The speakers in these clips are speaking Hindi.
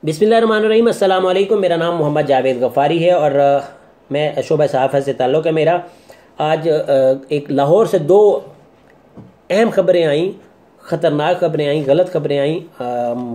बिस्मिल्लाहिर्रहमानिर्रहीम। अस्सलाम वालेकुम। मेरा नाम मोहम्मद जावेद गफ़ारी है और मैं शोबा सहाफ़त से ताल्लुक़ है मेरा। आज एक लाहौर से दो अहम ख़बरें आईं, ख़तरनाक ख़बरें आईं, गलत ख़बरें आईं,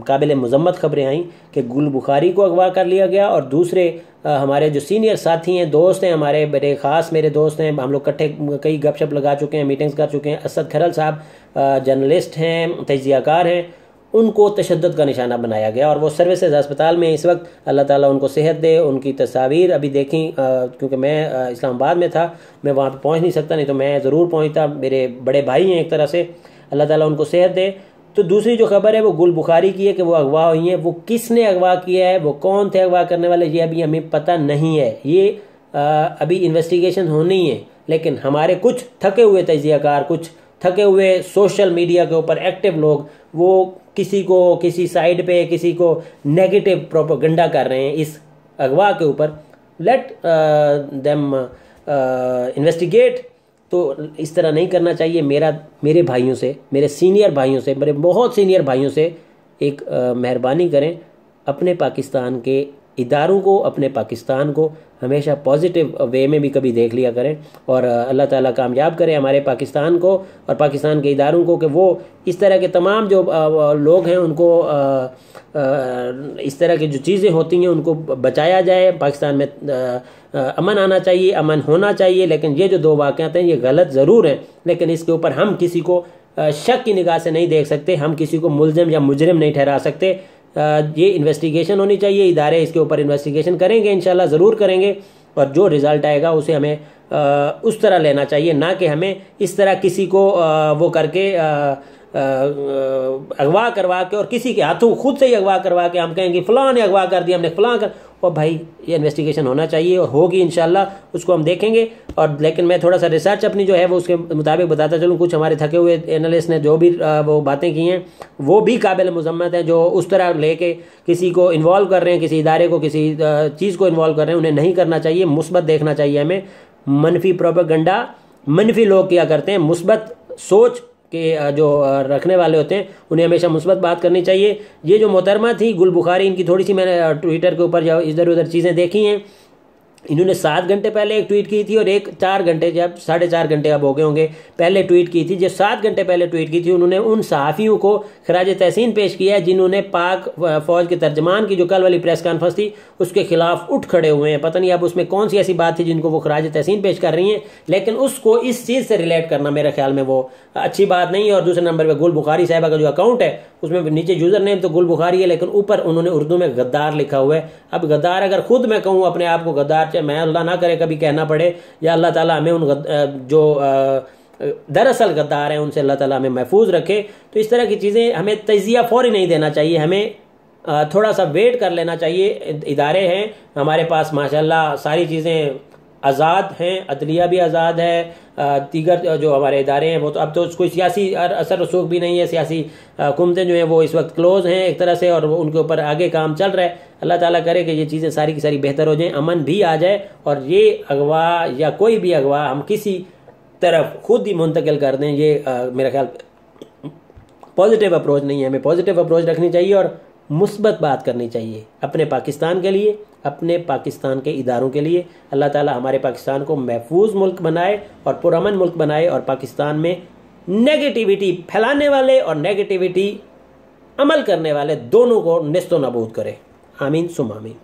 काबिल मज़म्मत ख़बरें आईं कि गुल बुखारी को अगवा कर लिया गया। और दूसरे हमारे जो सीनियर साथी हैं, दोस्त हैं, हमारे बड़े ख़ास मेरे दोस्त हैं, हम लोग इकट्ठे कई गपशप लगा चुके हैं, मीटिंग्स कर चुके हैं। असद खरल साहब जर्नलिस्ट हैं, तजियाकार हैं, उनको तशद्दुद का निशाना बनाया गया और वो सर्विसेज अस्पताल में इस वक्त। अल्लाह ताला उनको सेहत दे। उनकी तस्वीर अभी देखी, क्योंकि मैं इस्लामाबाद में था, मैं वहाँ पे पहुँच नहीं सकता, नहीं तो मैं ज़रूर पहुँचता। मेरे बड़े भाई हैं एक तरह से, अल्लाह ताला उनको सेहत दे। तो दूसरी जो खबर है वो गुल बुखारी की है कि वो अगवा हुई हैं। वो किसने अगवा किया है, वो कौन थे अगवा करने वाले, ये अभी हमें पता नहीं है। ये अभी इन्वेस्टिगेशन होनी है। लेकिन हमारे कुछ थके हुए तजियाकार, कुछ थके हुए सोशल मीडिया के ऊपर एक्टिव लोग, वो किसी को किसी साइड पे किसी को नेगेटिव प्रोपेगेंडा कर रहे हैं इस अगवा के ऊपर। Let them investigate. तो इस तरह नहीं करना चाहिए। मेरे भाइयों से, मेरे सीनियर भाइयों से, मेरे बहुत सीनियर भाइयों से एक मेहरबानी करें, अपने पाकिस्तान के इदारों को, अपने पाकिस्तान को हमेशा पॉजिटिव वे में भी कभी देख लिया करें। और अल्लाह ताला कामयाब करे हमारे पाकिस्तान को और पाकिस्तान के इदारों को कि वो इस तरह के तमाम जो लोग हैं उनको इस तरह की जो चीज़ें होती हैं उनको बचाया जाए। पाकिस्तान में अमन आना चाहिए, अमन होना चाहिए। लेकिन ये जो दो वाक़यात हैं ये गलत ज़रूर हैं, लेकिन इसके ऊपर हम किसी को शक की निगाह से नहीं देख सकते, हम किसी को मुल्ज़िम या मुजरिम नहीं ठहरा सकते। ये इन्वेस्टिगेशन होनी चाहिए, इदारे इसके ऊपर इन्वेस्टिगेशन करेंगे, इंशाल्लाह ज़रूर करेंगे। और जो रिज़ल्ट आएगा उसे हमें उस तरह लेना चाहिए, ना कि हमें इस तरह किसी को वो करके अगवा करवा के और किसी के हाथों खुद से ही अगवा करवा के हम कहेंगे फ़लाँ ने अगवा कर दिया, हमने फ़लाँ कर। और भाई ये इन्वेस्टिगेशन होना चाहिए और होगी इंशाल्लाह, उसको हम देखेंगे। और लेकिन मैं थोड़ा सा रिसर्च अपनी जो है वो उसके मुताबिक बताता चलूँ। कुछ हमारे थके हुए एनालिस्ट ने जो भी वो बातें की हैं वो भी काबिल मज़म्मत हैं, जो उस तरह लेके किसी को इन्वॉल्व कर रहे हैं, किसी इदारे को, किसी चीज़ को इन्वॉल्व कर रहे हैं, उन्हें नहीं करना चाहिए। मुस्बत देखना चाहिए हमें। मनफी प्रोपेगेंडा मनफी लोग क्या करते हैं, मुस्बत सोच के जो रखने वाले होते हैं उन्हें हमेशा मुस्बत बात करनी चाहिए। ये जो मोहतरमा थी गुल बुखारी, इनकी थोड़ी सी मैंने ट्विटर के ऊपर जो इधर उधर चीज़ें देखी हैं। इन्होंने 7 घंटे पहले एक ट्वीट की थी और एक 4 घंटे, जब 4.5 घंटे अब हो गए होंगे, पहले ट्वीट की थी। जो 7 घंटे पहले ट्वीट की थी उन्होंने उन सहाफ़ियों को खराज तहसीन पेश किया है जिन्होंने पाक फ़ौज के तर्जमान की जो कल वाली प्रेस कॉन्फ्रेंस थी उसके खिलाफ उठ खड़े हुए हैं। पता नहीं अब उसमें कौन सी ऐसी बात थी जिनको वो खराज तहसीन पेश कर रही हैं, लेकिन उसको इस चीज़ से रिलेट करना मेरे ख्याल में वो अच्छी बात नहीं है। और दूसरे नंबर पर गुल बुखारी साहिबा का जो अकाउंट है उसमें नीचे यूज़र नेम तो गुल बुखारी है, लेकिन ऊपर उन्होंने उर्दू में गद्दार लिखा हुआ है। अब गद्दार अगर खुद मैं कहूँ अपने आप को गद्दार, चाहे मैं अल्लाह ना करे कभी कहना पड़े, या अल्लाह ताला हमें उन जो दरअसल गद्दार हैं उनसे अल्लाह ताला हमें महफूज रखे। तो इस तरह की चीज़ें हमें तजिया फौरी नहीं देना चाहिए, हमें थोड़ा सा वेट कर लेना चाहिए। इदारे हैं हमारे पास माशाल्लाह, सारी चीज़ें आज़ाद हैं, अदलिया भी आज़ाद है, दीगर जो हमारे इदारे हैं वो तो अब तो कोई सियासी असर रसूख भी नहीं है। सियासी हुकूमतें जो हैं वो इस वक्त क्लोज़ हैं एक तरह से और उनके ऊपर आगे काम चल रहा है। अल्लाह ताला करे कि ये चीज़ें सारी की सारी बेहतर हो जाएं, अमन भी आ जाए और ये अगवा या कोई भी अगवा हम किसी तरफ खुद ही मुंतकिल कर दें, ये मेरा ख्याल पॉजिटिव अप्रोच नहीं है। हमें पॉजिटिव अप्रोच रखनी चाहिए और मुस्बत बात करनी चाहिए अपने पाकिस्तान के लिए, अपने पाकिस्तान के इदारों के लिए। अल्लाह ताला हमारे पाकिस्तान को महफूज मुल्क बनाए और पुरअमन मुल्क बनाए और पाकिस्तान में नेगेटिविटी फैलाने वाले और नेगेटिविटी अमल करने वाले दोनों को निस्तो नाबूद करे। आमीन सुम आमीन।